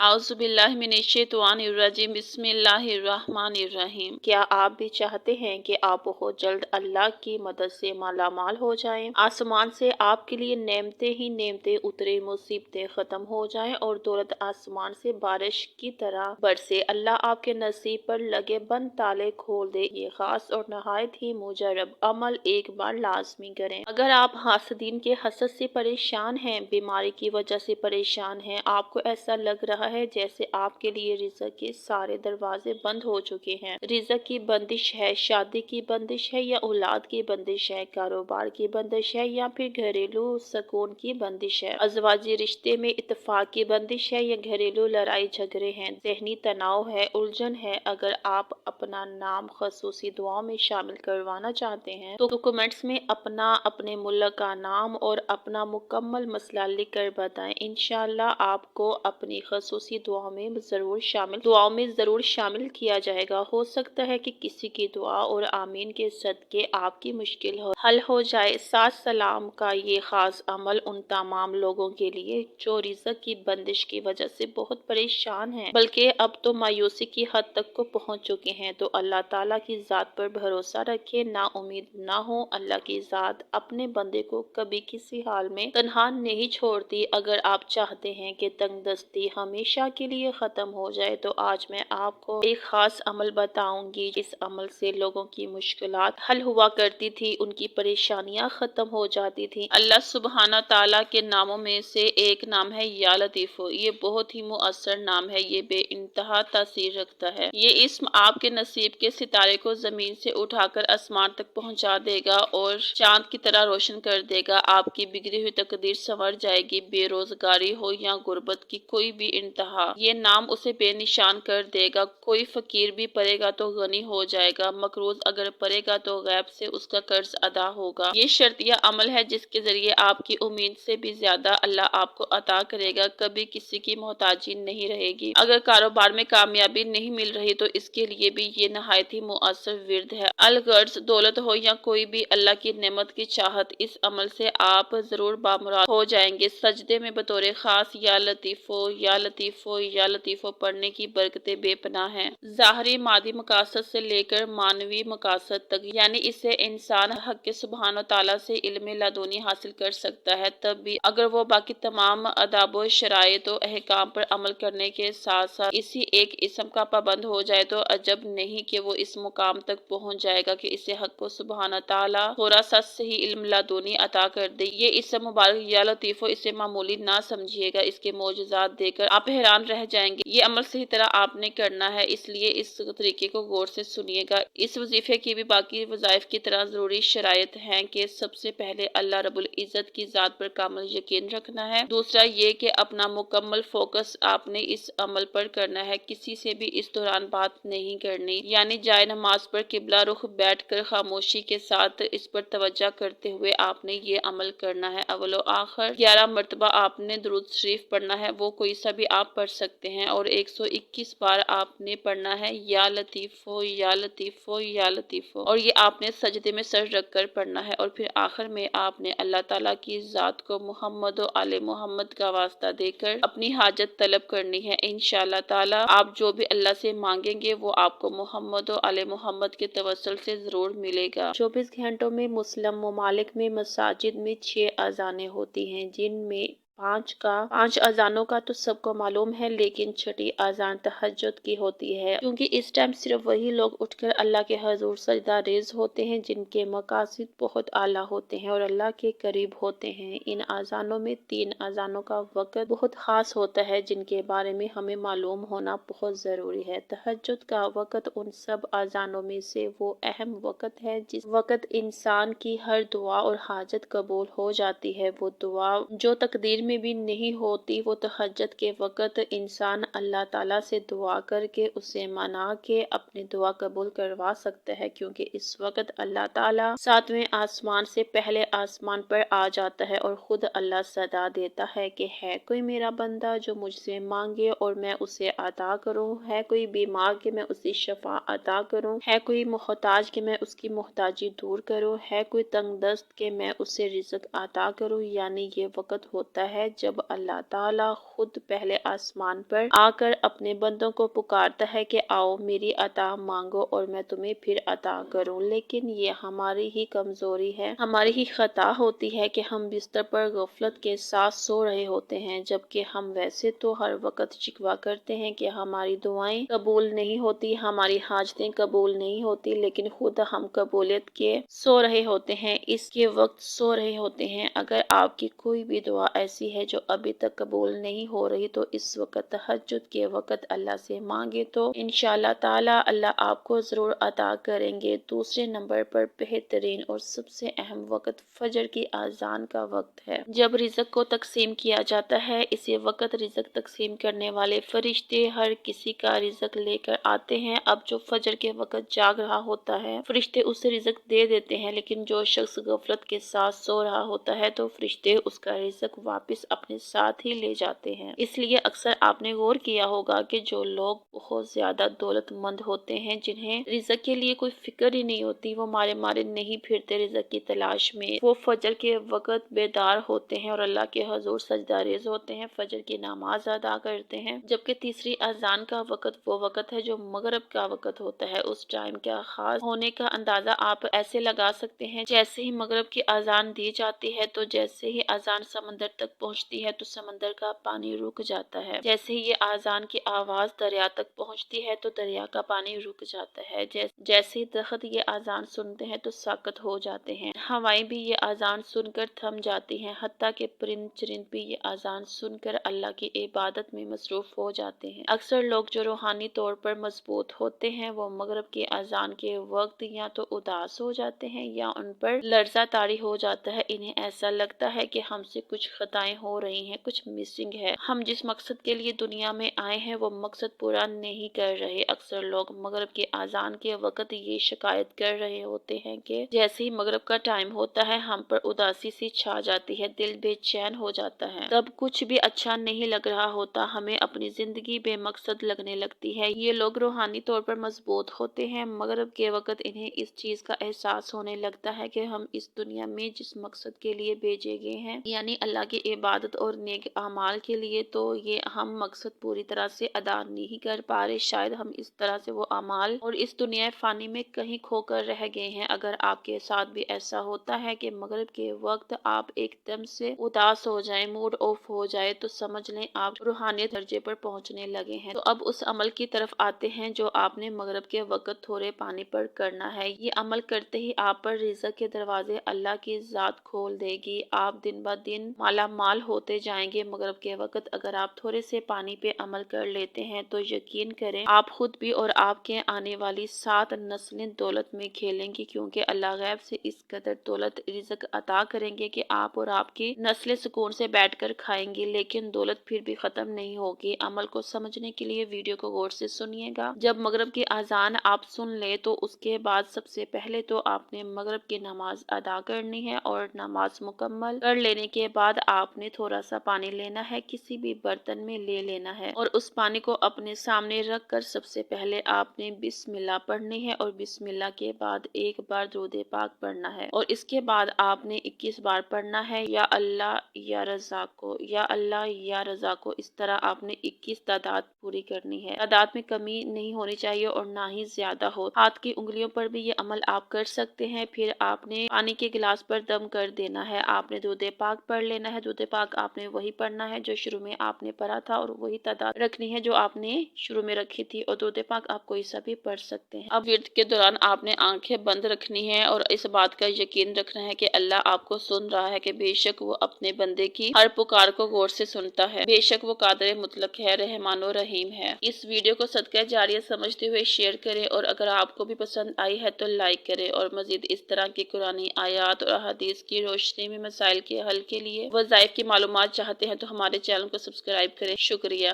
औज़ुबिल्लाहिमिनश्शैतानिर्रजीम बिस्मिल्लाहिर्रहमानिर्रहीम। क्या आप भी चाहते हैं कि आप बहुत जल्द अल्लाह की मदद से मालामाल हो जाएं? आसमान से आपके लिए नेमतें ही नेमतें उतरे, मुसीबतें ख़त्म हो जाएं और दौलत आसमान से बारिश की तरह बरसे, अल्लाह आपके नसीब पर लगे बंद ताले खोल दे। ये खास और नहायत ही मुजरब अमल एक बार लाजमी करें। अगर आप हासदीन के हसद से परेशान हैं, बीमारी की वजह से परेशान हैं, आपको ऐसा लग रहा है जैसे आपके लिए रिज़्क़ के सारे दरवाजे बंद हो चुके हैं, रिज़्क़ की बंदिश है, शादी की बंदिश है या औलाद की बंदिश है, कारोबार की बंदिश है या फिर घरेलू सुकून की बंदिश है, अज़वाजी रिश्ते में इत्तेफाक की बंदिश है या घरेलू लड़ाई झगड़े हैं, ज़हनी तनाव है, उलझन है। अगर आप अपना नाम ख़ुसूसी दुआओं में शामिल करवाना चाहते हैं तो कमेंट्स में अपने मुल्क का नाम और अपना मुकम्मल मसला लिख कर बताएं। इंशाअल्लाह आपको अपनी ख़ुसूसी दुआओं में ज़रूर शामिल किया जाएगा। हो सकता है कि किसी की दुआ और आमीन के सदके आपकी मुश्किल हल हो जाए। साथ सलाम का ये खास अमल उन तमाम लोगों के लिए जो रिज़्क़ की बंदिश की वजह से बहुत परेशान हैं, बल्कि अब तो मायूसी की हद तक को पहुंच चुके हैं। तो अल्लाह ताला की ज़ात पर भरोसा रखें, ना उम्मीद ना हो। अल्लाह की ज़ात अपने बंदे को कभी किसी हाल में तन्हा नहीं छोड़ती। अगर आप चाहते हैं कि तंगदस्ती हमेशा के लिए ख़त्म हो जाए तो आज मैं आपको एक ख़ास अमल बताऊंगी। इस अमल से लोगों की मुश्किलात हल हुआ करती थी, उनकी परेशानियां ख़त्म हो जाती थी। अल्लाह सुब्हाना ताला के नामों में से एक नाम है या लतीफ़ो। ये बहुत ही मुअस्सर नाम है, ये बेइंतहा तासीर रखता है। ये इस्म आपके नसीब के सितारे को ज़मीन से उठाकर आसमान तक पहुँचा देगा और चांद की तरह रोशन कर देगा। आपकी बिगड़ी हुई तकदीर संवर जाएगी। बेरोजगारी हो या गुर्बत की कोई भी इंतहा, ये नाम उसे बेनिशान कर देगा। कोई फकीर भी पड़ेगा तो गनी हो जाएगा, मकरूज अगर पड़ेगा तो गैब से उसका कर्ज अदा होगा। ये शर्तिया अमल है जिसके जरिए आपकी उम्मीद से भी ज्यादा अल्लाह आपको अता करेगा। कभी किसी की मोहताजी नहीं रहेगी। अगर कारोबार में कामयाबी नहीं मिल रही तो इसके लिए भी ये नहायत ही मुअस्सर विर्द है। अलगर्ज दौलत हो या कोई भी अल्लाह की नेमत की चाहत, इस अमल से आप जरूर बामुराद हो जाएंगे। सजदे में बतौर खास या लतीफ़ो या लतीफ़ो या लतीफ़ो पढ़ने की बरकतें बेपनाह हैं। ज़ाहरी मादी मकासद से लेकर मानवी मकासद तक, यानी इससे इंसान हक के सुब्हान ताला से इल्म लदुनी हासिल कर सकता है। तब भी अगर वो बाकी तमाम अदाब शराइत और अहकाम पर अमल करने के साथ साथ इसी एक इस्म का पाबंद हो जाए तो अजब नहीं कि वो इस मुकाम तक पहुंच जाएगा कि इसे हक को सुब्हान ताला थोड़ा सा सही इल्म लदुनी अता कर दे। ये इस्म मुबारक या लतीफ़ो, इसे मामूली ना समझिएगा, इसके मौजज़ात देकर आप हैरान रह जाएंगे। ये अमल सही तरह आपने करना है, इसलिए इस तरीके को गौर से सुनिएगा। इस वजीफे की भी बाकी वज़ाइफ की तरह ज़रूरी शराइत हैं कि सबसे पहले अल्लाह रब्बुल इज़्ज़त की ज़ात पर कामिल यकीन रखना है। दूसरा ये कि अपना मुकम्मल फोकस आपने इस अमल पर करना है। किसी से भी इस दौरान बात नहीं करनी, यानी जाए नमाज पर किबला रुख बैठ कर खामोशी के साथ इस पर तवज्जो करते हुए आपने ये अमल करना है। अव्वलो आखिर 11 मरतबा आपने दुरूद शरीफ पढ़ना है, वो कोई सा भी आप पढ़ सकते हैं और 121 बार आपने पढ़ना है या लतीफ़ो या लतीफ़ो या लतीफ़ो, और ये आपने सजदे में सर रख कर पढ़ना है। और फिर आखिर में आपने अल्लाह ताला की ज़ात को मोहम्मद और आले मोहम्मद का वास्ता देकर अपनी हाजत तलब करनी है। इंशाअल्लाह ताला आप जो भी अल्लाह से मांगेंगे वो आपको मोहम्मद और आले मोहम्मद के तवस्सुल से जरूर मिलेगा। 24 घंटों में मुस्लिम ममालिक में मसाजिद में 6 अजानें होती हैं, जिनमें 5 अजानों का तो सबको मालूम है, लेकिन छठी अजान तहज्जुद की होती है, क्योंकि इस टाइम सिर्फ वही लोग उठकर अल्लाह के हजूर सजदा रेज होते हैं जिनके मकासद बहुत आला होते हैं और अल्लाह के करीब होते हैं। इन अजानों में 3 अजानों का वक़्त बहुत खास होता है जिनके बारे में हमें मालूम होना बहुत ज़रूरी है। तहज्जुद का वक़्त उन सब अजानों में से वो अहम वक़्त है जिस वक़्त इंसान की हर दुआ और हाजत कबूल हो जाती है। वो दुआ जो तकदीर में भी नहीं होती, वो तहज्जुद के वक़्त इंसान अल्लाह ताला से दुआ करके उसे मना के अपनी दुआ कबूल करवा सकता है, क्योंकि इस वक़्त अल्लाह ताला 7वें आसमान से पहले आसमान पर आ जाता है और खुद अल्लाह सदा देता है कि है कोई मेरा बंदा जो मुझसे मांगे और मैं उसे अता करूं, है कोई बीमार कि मैं उसे शफा अता करूं, है कोई मोहताज कि मैं उसकी मोहताजी दूर करूं, है कोई तंगदस्त कि मैं उसे रिज़्क अता करूं। यानी ये वक़्त होता है ہے جب اللہ تعالیٰ خود پہلے آسمان پر آ کر اپنے بندوں کو پکارتا ہے کہ آؤ میری عطا مانگو اور میں تمہیں پھر عطا کروں، لیکن یہ ہماری ہی کمزوری ہے، ہماری ہی خطا ہوتی ہے کہ ہم بستر پر غفلت کے ساتھ سو رہے ہوتے ہیں، جبکہ ہم ویسے تو ہر وقت شکوہ کرتے ہیں کہ ہماری دعائیں قبول نہیں ہوتی، ہماری حاجتیں قبول نہیں ہوتی، لیکن خود ہم قبولیت کے سو رہے ہوتے ہیں، اس کے وقت سو رہے ہوتے ہیں۔ اگر آپ کی کوئی بھی دعا ایسی ہے جو ابھی تک قبول نہیں ہو رہی تو اس وقت تہجد کے وقت اللہ سے مانگے تو انشاءاللہ تعالی اللہ آپ کو ضرور عطا کریں گے۔ دوسرے نمبر پر بہترین اور سب سے اہم وقت فجر کی اذان کا وقت ہے، جب رزق کو تقسیم کیا جاتا ہے۔ اسی وقت رزق تقسیم کرنے والے فرشتے ہر کسی کا رزق لے کر آتے ہیں۔ اب جو فجر کے وقت جاگ رہا ہوتا ہے فرشتے اسے رزق دے دیتے ہیں، لیکن جو شخص غفلت کے ساتھ سو رہا ہوتا ہے تو فرشتے اس کا رزق واپس اپنے ساتھ ہی لے جاتے ہیں۔ اس لیے اکثر آپ نے غور کیا ہوگا کہ جو لوگ بہت زیادہ دولت مند ہوتے ہیں، جنہیں رزق کے لیے کوئی فکر ہی نہیں ہوتی، وہ مارے مارے نہیں پھرتے رزق کی تلاش میں، وہ فجر کے وقت بیدار ہوتے ہیں اور اللہ کے حضور سجدہ ریز ہوتے ہیں، فجر کی نماز ادا کرتے ہیں۔ جبکہ تیسری اذان کا وقت وہ وقت ہے جو مغرب کا وقت ہوتا ہے۔ اس ٹائم کا خاص ہونے کا اندازہ آپ ایسے لگا سکتے ہیں، جیسے ہی مغرب کی اذان دی جاتی ہے تو جیسے ہی اذان سمندر تک پہنچتی ہے تو سمندر کا پانی رک جاتا ہے، جیسے ہی یہ اذان کی آواز دریا تک پہنچتی ہے تو دریا کا پانی رک جاتا ہے، جیسے ہی درخت یہ اذان سنتے ہیں تو ساکت ہو جاتے ہیں، ہوائیں بھی یہ اذان سن کر تھم جاتی ہیں، حتیٰ کہ پرند چرند بھی یہ اذان سن کر اللہ کی عبادت میں مصروف ہو جاتے ہیں۔ اکثر لوگ جو روحانی طور پر مضبوط ہوتے ہیں وہ مغرب کی اذان کے وقت یا تو اداس ہو جاتے ہیں یا ان پر لرزہ طاری ہو جاتا ہے، انہیں ایسا لگتا ہے کہ ہم سے کچھ خطائیں ہو رہی ہیں، کچھ مسنگ ہے، ہم جس مقصد کے لیے دنیا میں آئے ہیں وہ مقصد پورا نہیں کر رہے۔ اکثر لوگ مغرب کی اذان کے وقت یہ شکایت کر رہے ہوتے ہیں کہ جیسے ہی مغرب کا ٹائم ہوتا ہے ہم پر اداسی سی چھا جاتی ہے، دل بے چین ہو جاتا ہے، تب کچھ بھی اچھا نہیں لگ رہا ہوتا، ہمیں اپنی زندگی بے مقصد لگنے لگتی ہے۔ یہ لوگ روحانی طور پر مضبوط ہوتے ہیں، مغرب کے وقت انہیں اس چیز کا احساس ہونے لگتا ہے کہ ہم اس دنیا میں جس مقصد کے لیے بھیجے گئے ہیں، یعنی اللہ کی عبادت اور نیک اعمال کے لیے، تو یہ ہم مقصد پوری طرح سے ادا نہیں کر پا رہے، شاید ہم اس طرح سے وہ اعمال اور اس دنیا فانی میں کہیں کھو کر رہ گئے ہیں۔ اگر آپ کے ساتھ بھی ایسا ہوتا ہے کہ مغرب کے وقت آپ ایک دم سے اداس ہو جائیں، موڈ آف ہو جائے، تو سمجھ لیں آپ روحانیت درجے پر پہنچنے لگے ہیں۔ تو اب اس عمل کی طرف آتے ہیں جو آپ نے مغرب کے وقت تھوڑے پانی پر کرنا ہے۔ یہ عمل کرتے ہی آپ پر رزق کے دروازے اللہ کی ذات کھول دے گی، آپ دن بہ دن مالا مال ہوتے جائیں گے۔ مغرب کے وقت اگر آپ تھوڑے سے پانی پہ عمل کر لیتے ہیں تو یقین کریں آپ خود بھی اور آپ کے آنے والی 7 نسلیں دولت میں کھیلیں گی، کیونکہ اللہ غیب سے اس قدر دولت رزق عطا کریں گے کہ آپ اور آپ کی نسلیں سکون سے بیٹھ کر کھائیں گی، لیکن دولت پھر بھی ختم نہیں ہوگی۔ عمل کو سمجھنے کے لیے ویڈیو کو غور سے سنیے گا۔ جب مغرب کی اذان آپ سن لیں تو اس کے بعد سب سے پہلے تو آپ نے مغرب کی نماز ادا کرنی ہے، اور نماز مکمل کر لینے کے بعد آپ نے تھوڑا سا پانی لینا ہے، کسی بھی برتن میں لے لینا ہے، اور اس پانی کو اپنے سامنے رکھ کر سب سے پہلے آپ نے بسم اللہ پڑھنی ہے، اور بسم اللہ کے بعد ایک بار درود پاک پڑھنا ہے، اور اس کے بعد آپ نے 21 بار پڑھنا ہے یا اللہ یا رزاق کو، یا اللہ یا رزاق کو۔ اس طرح آپ نے 21 تعداد پوری کرنی ہے، تعداد میں کمی نہیں ہونی چاہیے اور نہ ہی زیادہ ہو۔ ہاتھ کی انگلیوں پر بھی یہ عمل آپ کر سکتے ہیں۔ پھر آپ نے پانی کے گلاس پر دم کر دینا ہے، آپ نے درود پاک پڑھ لینا ہے، درود پاک آپ نے وہی پڑھنا ہے جو شروع میں آپ نے پڑھا تھا، اور وہی تعداد رکھنی ہے جو آپ نے شروع میں رکھی تھی، اور درود پاک آپ کوئی سا بھی پڑھ سکتے ہیں۔ اب ورد کے دوران آپ نے آنکھیں بند رکھنی ہے اور اس بات کا یقین رکھنا ہے کہ اللہ آپ کو سن رہا ہے، کہ بے شک وہ اپنے بندے کی ہر پکار کو غور سے سنتا ہے، بے شک وہ قادر مطلق ہے، رحمان و رحیم ہے۔ اس ویڈیو کو صدقہ جاریہ سمجھتے ہوئے شیئر کریں، اور اگر آپ کو بھی پسند آئی ہے تو لائک کریں، اور مزید اس طرح کی قرآنی آیات اور احادیث کی روشنی میں مسائل کے حل کے لیے وظائف کی معلومات چاہتے ہیں تو ہمارے چینل کو سبسکرائب کریں۔ شکریہ۔